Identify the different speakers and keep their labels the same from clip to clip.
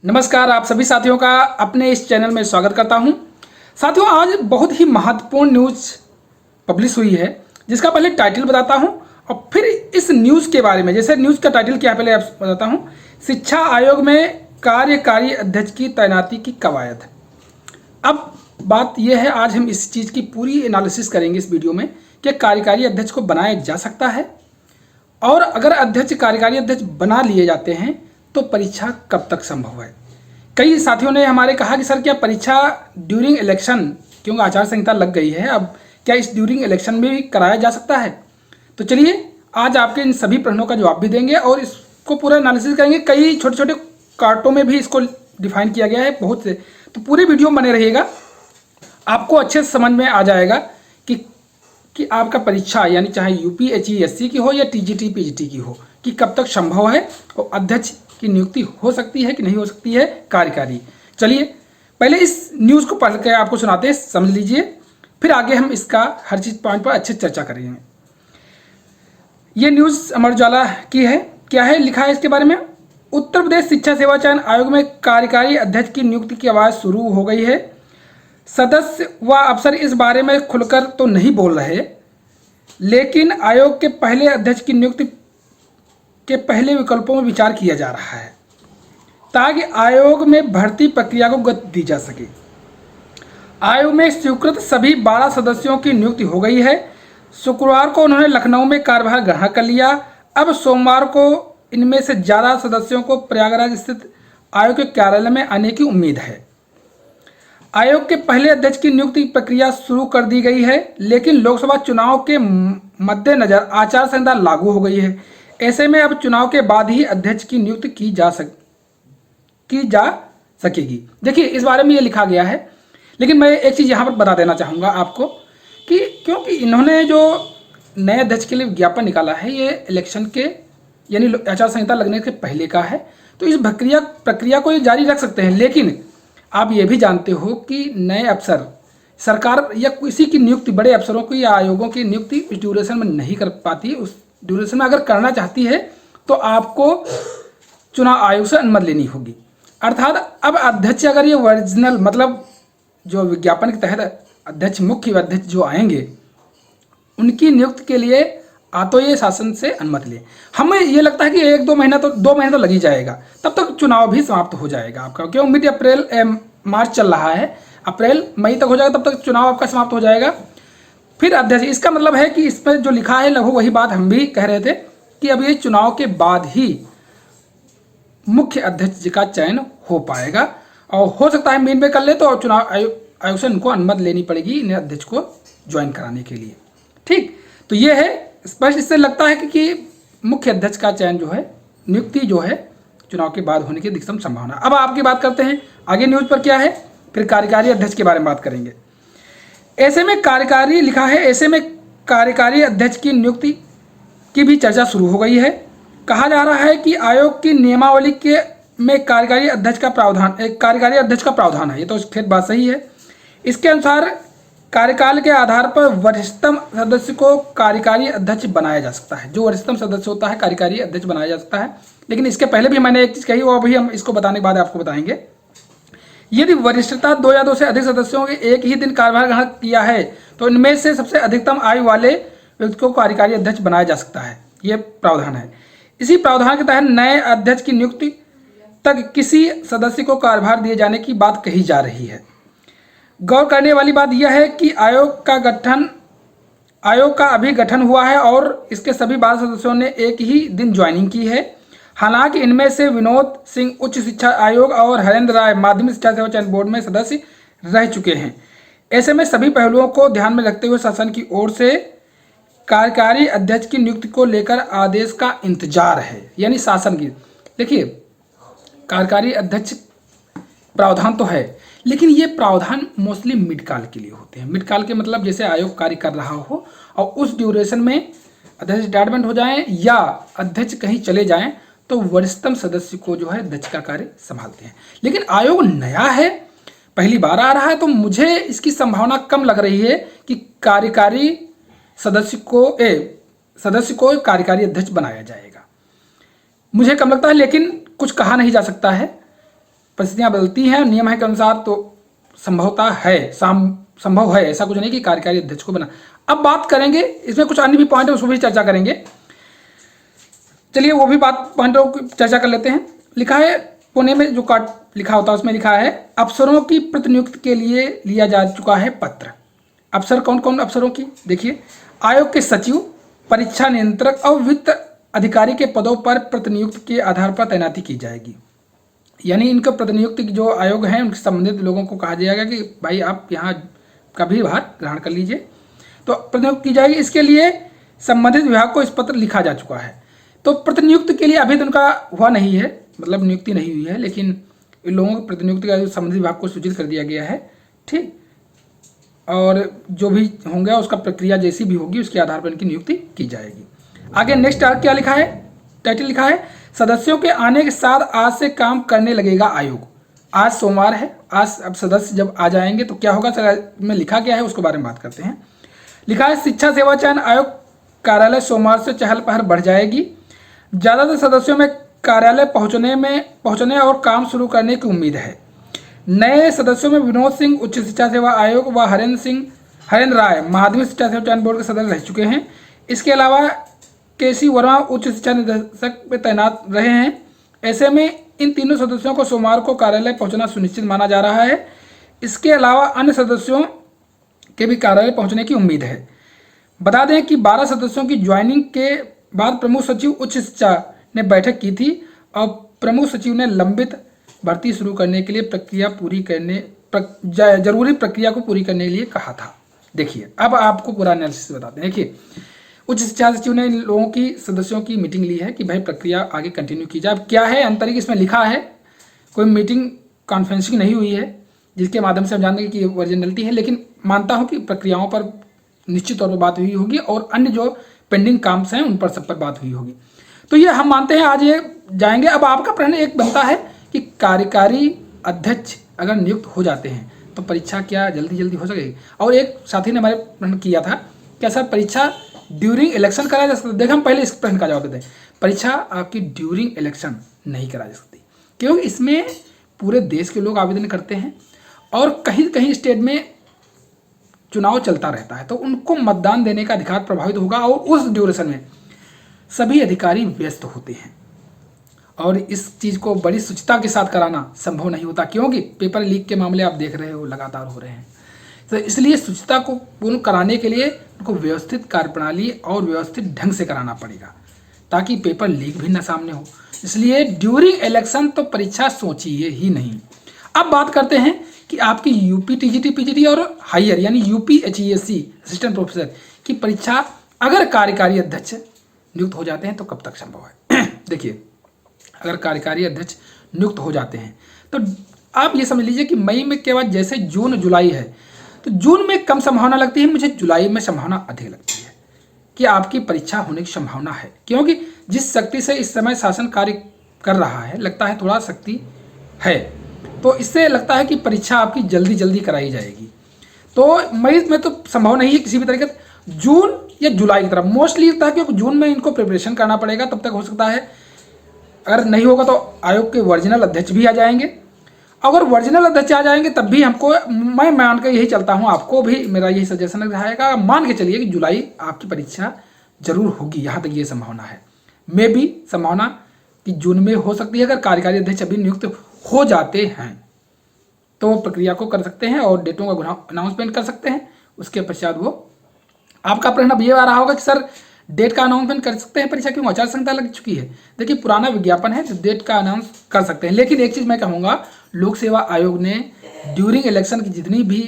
Speaker 1: नमस्कार, आप सभी साथियों का अपने इस चैनल में स्वागत करता हूं। साथियों, आज बहुत ही महत्वपूर्ण न्यूज़ पब्लिश हुई है, जिसका पहले टाइटल बताता हूं और फिर इस न्यूज़ के बारे में। जैसे न्यूज़ का टाइटल क्या है पहले आप बताता हूं। शिक्षा आयोग में कार्यकारी अध्यक्ष की तैनाती की कवायद। अब बात यह है, आज हम इस चीज़ की पूरी एनालिसिस करेंगे इस वीडियो में कि कार्यकारी अध्यक्ष को बनाया जा सकता है, और अगर कार्यकारी अध्यक्ष बना लिए जाते हैं तो परीक्षा कब तक संभव है। कई साथियों ने हमारे कहा कि सर क्या परीक्षा ड्यूरिंग इलेक्शन, क्योंकि आचार संहिता लग गई है, अब क्या इस ड्यूरिंग इलेक्शन में भी कराया जा सकता है। तो चलिए आज आपके इन सभी प्रश्नों का जवाब भी देंगे और इसको पूरा एनालिसिस करेंगे। कई छोटे छोटे कार्टों में भी इसको डिफाइन किया गया है बहुत से, तो पूरे वीडियो में बने रहिएगा, आपको अच्छे से समझ में आ जाएगा कि आपका परीक्षा यानी चाहे यूपीएससी की हो या टीजीटी पीजीटी की हो, कि कब तक संभव है और अध्यक्ष की नियुक्ति हो सकती है कि नहीं हो सकती है कार्यकारी। चलिए पहले इस न्यूज़ को पढ़ के आपको सुनाते हैं, समझ लीजिए, फिर आगे हम इसका हर चीज़ पॉइंट पर अच्छे चर्चा करेंगे। ये न्यूज़ अमर उजाला की है। क्या है लिखा है इसके बारे में। उत्तर प्रदेश शिक्षा सेवा चयन आयोग में कार्यकारी अध्यक्ष की नियुक्ति की आवाज़ शुरू हो गई है। सदस्य व अफसर इस बारे में खुलकर तो नहीं बोल रहे, लेकिन आयोग के पहले अध्यक्ष की नियुक्ति के पहले विकल्पों में विचार किया जा रहा है, ताकि आयोग में भर्ती प्रक्रिया को गति दी जा सके। आयोग में स्वीकृत सभी 12 सदस्यों की नियुक्ति हो गई है। शुक्रवार को उन्होंने लखनऊ में कार्यभार ग्रहण कर लिया। अब सोमवार को इनमें से 11 सदस्यों को प्रयागराज स्थित आयोग के कार्यालय में आने की उम्मीद है। आयोग के पहले अध्यक्ष की नियुक्ति प्रक्रिया शुरू कर दी गई है, लेकिन लोकसभा चुनाव के मद्देनजर आचार संहिता लागू हो गई है। ऐसे में अब चुनाव के बाद ही अध्यक्ष की नियुक्ति की जा सकेगी। देखिए इस बारे में ये लिखा गया है, लेकिन मैं एक चीज़ यहाँ पर बता देना चाहूँगा आपको कि क्योंकि इन्होंने जो नए अध्यक्ष के लिए विज्ञापन निकाला है, ये इलेक्शन के यानी आचार संहिता लगने के पहले का है, तो इस प्रक्रिया को ये जारी रख सकते हैं। लेकिन आप ये भी जानते हो कि नए अफसर सरकार या किसी की नियुक्ति, बड़े अफसरों की या आयोगों की नियुक्ति इस ड्यूरेशन में नहीं कर पाती। उस ड्यूरेशन में अगर करना चाहती है तो आपको चुनाव आयोग से अनुमति लेनी होगी। अर्थात अब अध्यक्ष अगर ये ओरिजिनल मतलब जो विज्ञापन के तहत अध्यक्ष, मुख्य अध्यक्ष जो आएंगे, उनकी नियुक्ति के लिए तो ये शासन से अनुमति ले। हमें ये लगता है कि 2 महीना तो लग ही जाएगा, तब तक चुनाव भी समाप्त हो जाएगा आपका, क्यों मिड अप्रैल मार्च चल रहा है, अप्रैल मई तक हो जाएगा, तब तक चुनाव आपका समाप्त हो जाएगा। फिर अध्यक्ष, इसका मतलब है कि इस पर जो लिखा है लगभग वही बात हम भी कह रहे थे कि अब ये चुनाव के बाद ही मुख्य अध्यक्ष जी का चयन हो पाएगा, और हो सकता है मीन में कर ले तो चुनाव आयोग से उनको अनुमति लेनी पड़ेगी इन अध्यक्ष को ज्वाइन कराने के लिए। ठीक, तो ये है स्पष्ट। इससे लगता है कि मुख्य अध्यक्ष का चयन जो है, नियुक्ति जो है, चुनाव के बाद होने की अधिकतम संभावना। अब आपकी बात करते हैं आगे न्यूज़ पर क्या है, फिर कार्यकारी अध्यक्ष के बारे में बात करेंगे। ऐसे में कार्यकारी लिखा है, ऐसे में कार्यकारी अध्यक्ष की नियुक्ति की भी चर्चा शुरू हो गई है। कहा जा रहा है कि आयोग की नियमावली के में कार्यकारी अध्यक्ष का प्रावधान है। ये तो खैर बात सही है। इसके अनुसार कार्यकाल के आधार पर वरिष्ठतम सदस्य को कार्यकारी अध्यक्ष बनाया जा सकता है। जो वरिष्ठतम सदस्य होता है कार्यकारी अध्यक्ष बनाया जा सकता है। लेकिन इसके पहले भी मैंने एक चीज़ कही, वो अभी हम इसको बताने के बाद आपको बताएंगे। यदि वरिष्ठता 2 या 2 से अधिक सदस्यों के एक ही दिन कार्यभार ग्रहण किया है तो इनमें से सबसे अधिकतम आयु वाले व्यक्ति को कार्यकारी अध्यक्ष बनाया जा सकता है। ये प्रावधान है। इसी प्रावधान के तहत नए अध्यक्ष की नियुक्ति तक किसी सदस्य को कार्यभार दिए जाने की बात कही जा रही है। गौर करने वाली बात यह है कि आयोग का अभी गठन हुआ है और इसके सभी 12 सदस्यों ने एक ही दिन ज्वाइनिंग की है। हालांकि इनमें से विनोद सिंह उच्च शिक्षा आयोग और हरेंद्र राय माध्यमिक शिक्षा सेवा चयन बोर्ड में सदस्य रह चुके हैं। ऐसे में सभी पहलुओं को ध्यान में रखते हुए शासन की ओर से कार्यकारी अध्यक्ष की नियुक्ति को लेकर आदेश का इंतजार है, यानी शासन की। देखिए कार्यकारी अध्यक्ष प्रावधान तो है, लेकिन ये प्रावधान मोस्टली मिड काल के लिए होते हैं। मिड काल के मतलब जैसे आयोग कार्य कर रहा हो और उस ड्यूरेशन में अध्यक्ष रिटायरमेंट हो जाएं या अध्यक्ष कहीं चले जाएं तो वरिष्ठतम सदस्य को जो है अध्यक्ष का कार्य संभालते हैं। लेकिन आयोग नया है, पहली बार आ रहा है, तो मुझे इसकी संभावना कम लग रही है कि कार्यकारी सदस्य को कार्यकारी अध्यक्ष बनाया जाएगा। मुझे कम लगता है, लेकिन कुछ कहा नहीं जा सकता है। परिस्थितियां बदलती हैं, नियम है के अनुसार, तो संभवता है, संभव है, ऐसा कुछ नहीं कि कार्यकारी अध्यक्ष को बना। अब बात करेंगे, इसमें कुछ अन्य भी पॉइंट है, उसको भी चर्चा करेंगे। चलिए वो भी बात पॉइंटों की चर्चा कर लेते हैं। लिखा है पुणे में जो काट लिखा होता है उसमें लिखा है अफसरों की प्रतिनियुक्ति के लिए लिया जा चुका है पत्र। अफसर कौन कौन अफसरों की, देखिए आयोग के सचिव, परीक्षा नियंत्रक और वित्त अधिकारी के पदों पर प्रतिनियुक्ति के आधार पर तैनाती की जाएगी। यानी इनका प्रतिनियुक्ति जो आयोग हैं उनके संबंधित लोगों को कहा जाएगा कि भाई आप यहाँ का भी भार ग्रहण कर लीजिए, तो प्रतिनियुक्ति की जाएगी। इसके लिए संबंधित विभाग को इस पत्र लिखा जा चुका है। तो प्रतिनियुक्ति के लिए अभी तो उनका हुआ नहीं है, मतलब नियुक्ति नहीं हुई है, लेकिन इन लोगों की प्रतिनियुक्ति का संबंधित विभाग को सूचित कर दिया गया है, ठीक। और जो भी होंगे उसका प्रक्रिया जैसी भी होगी उसके आधार पर इनकी नियुक्ति की जाएगी। आगे नेक्स्ट क्या लिखा है, टाइटल लिखा है सदस्यों के आने के साथ आज से काम करने लगेगा आयोग। आज सोमवार है, आज अब सदस्य जब आ जाएंगे तो क्या होगा, में लिखा क्या है उसके बारे में बात करते हैं। लिखा है शिक्षा सेवा चयन आयोग कार्यालय सोमवार से चहल पहल बढ़ जाएगी। ज़्यादातर सदस्यों में कार्यालय पहुंचने और काम शुरू करने की उम्मीद है। नए सदस्यों में विनोद सिंह उच्च शिक्षा सेवा आयोग व हरेंद्र राय माध्यमिक शिक्षा सेवा चयन बोर्ड के सदस्य रह चुके हैं। इसके अलावा केसी वर्मा उच्च शिक्षा निदेशक में तैनात रहे हैं। ऐसे में इन तीनों सदस्यों को सोमवार को कार्यालय पहुंचना सुनिश्चित माना जा रहा है। इसके अलावा अन्य सदस्यों के भी कार्यालय पहुंचने की उम्मीद है। बता दें कि 12 सदस्यों की ज्वाइनिंग के बाद प्रमुख सचिव उच्च शिक्षा ने बैठक की थी और प्रमुख सचिव ने लंबित भर्ती शुरू करने के लिए जरूरी प्रक्रिया को पूरी करने के लिए कहा था। देखिए अब आपको पूरा एनालिसिस बताते हैं। देखिए उच्च शिक्षा सचिव ने इन लोगों की सदस्यों की मीटिंग ली है कि भाई प्रक्रिया आगे कंटिन्यू की जाए। अब क्या है आंतरिक इसमें लिखा है, कोई मीटिंग कॉन्फ्रेंसिंग नहीं हुई है जिसके माध्यम से हम जानते हैं कि ओरिजिनलिटी है, लेकिन मानता हूँ कि प्रक्रियाओं पर निश्चित तौर पर बात हुई होगी और अन्य जो पेंडिंग काम्स हैं उन पर सब पर बात हुई होगी। तो ये हम मानते हैं आज ये जाएंगे। अब आपका प्रश्न एक बनता है कि कार्यकारी अध्यक्ष अगर नियुक्त हो जाते हैं तो परीक्षा क्या जल्दी हो सकेगी। और एक साथी ने हमारे प्रश्न किया था क्या सर परीक्षा ड्यूरिंग इलेक्शन कराया जा सकता है। देखिए हम पहले इस प्रश्न का जवाब देते हैं, परीक्षा आपकी ड्यूरिंग इलेक्शन नहीं कराई जा सकती, क्योंकि इसमें पूरे देश के लोग आवेदन करते हैं और कहीं कहीं स्टेट में चुनाव चलता रहता है, तो उनको मतदान देने का अधिकार प्रभावित होगा और उस ड्यूरेशन में सभी अधिकारी व्यस्त होते हैं और इस चीज़ को बड़ी शुचिता के साथ कराना संभव नहीं होता, क्योंकि पेपर लीक के मामले आप देख रहे हो लगातार हो रहे हैं। तो इसलिए शुचिता को पूर्ण कराने के लिए उनको व्यवस्थित कार्यप्रणाली और व्यवस्थित ढंग से कराना पड़ेगा ताकि पेपर लीक भी न सामने हो। इसलिए ड्यूरिंग इलेक्शन तो परीक्षा सोचिए ही नहीं। अब बात करते हैं कि आपकी यूपी टीजीटी पीजीटी और हायर यानी यूपी HESC असिस्टेंट प्रोफेसर की परीक्षा अगर कार्यकारी अध्यक्ष नियुक्त हो जाते हैं तो कब तक संभव है। देखिए अगर कार्यकारी अध्यक्ष नियुक्त हो जाते हैं तो आप ये समझ लीजिए कि मई में के बाद जैसे जून जुलाई है तो जून में कम संभावना लगती है, मुझे जुलाई में संभावना अधिक लगती है कि आपकी परीक्षा होने की संभावना है, क्योंकि जिस शक्ति से इस समय शासन कार्य कर रहा है लगता है थोड़ा शक्ति है, तो इससे लगता है कि परीक्षा आपकी जल्दी कराई जाएगी। तो मई में तो संभव नहीं है किसी भी तरीके से, जून या जुलाई की तरफ मोस्टली लगता है, क्योंकि जून में इनको प्रिपरेशन करना पड़ेगा, तब तक हो सकता है। अगर नहीं होगा तो आयोग के ओरिजिनल अध्यक्ष भी आ जाएंगे, अगर ओरिजिनल अध्यक्ष आ जाएंगे तब भी हमको, मैं मान कर यही चलता हूँ, आपको भी मेरा यही सजेशन रहेगा, मान के चलिए कि जुलाई आपकी परीक्षा जरूर होगी, यहाँ तक ये संभावना है। मे भी संभावना कि जून में हो सकती है, अगर कार्यकारी अध्यक्ष अभी नियुक्त हो जाते हैं तो वो प्रक्रिया को कर सकते हैं और डेटों का अनाउंसमेंट कर सकते हैं। उसके पश्चात वो आपका प्रश्न अब ये आ रहा होगा कि सर डेट का अनाउंसमेंट कर सकते हैं परीक्षा, क्यों आचार संहिता लग चुकी है। देखिए पुराना विज्ञापन है तो डेट का अनाउंस कर सकते हैं, लेकिन एक चीज़ मैं कहूँगा, लोक सेवा आयोग ने ड्यूरिंग इलेक्शन की जितनी भी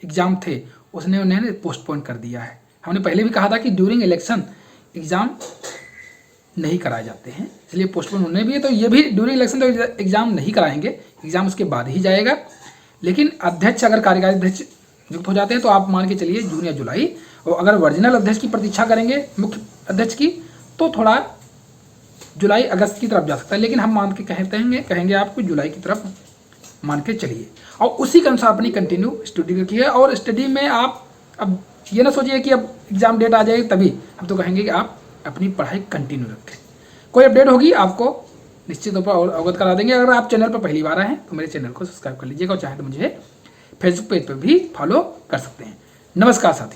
Speaker 1: एग्ज़ाम थे उसने उन्हें पोस्टपोन कर दिया है। हमने पहले भी कहा था कि ड्यूरिंग इलेक्शन एग्ज़ाम नहीं कराए जाते हैं, इसलिए पोस्टपोन होने भी है। तो ये भी ड्यूरिंग इलेक्शन तो एग्ज़ाम नहीं कराएंगे, एग्ज़ाम उसके बाद ही जाएगा। लेकिन अध्यक्ष अगर कार्यकारी अध्यक्ष नियुक्त हो जाते हैं तो आप मान के चलिए जून या जुलाई, और अगर ओरिजिनल अध्यक्ष की प्रतीक्षा करेंगे मुख्य अध्यक्ष की तो थोड़ा जुलाई अगस्त की तरफ जा सकता है, लेकिन हम मान के कहेंगे आपको जुलाई की तरफ मान के चलिए और उसी के अनुसार अपनी कंटिन्यू स्टडी रखिए। और स्टडी में आप अब ये ना सोचिए कि अब एग्ज़ाम डेट आ जाएगी तभी, हम तो कहेंगे कि आप अपनी पढ़ाई कंटिन्यू रखें। कोई अपडेट होगी आपको निश्चित तौर पर अवगत करा देंगे। अगर आप चैनल पर पहली बार आए हैं तो मेरे चैनल को सब्सक्राइब कर लीजिएगा और चाहे तो मुझे फेसबुक पेज पर भी फॉलो कर सकते हैं। नमस्कार साथी।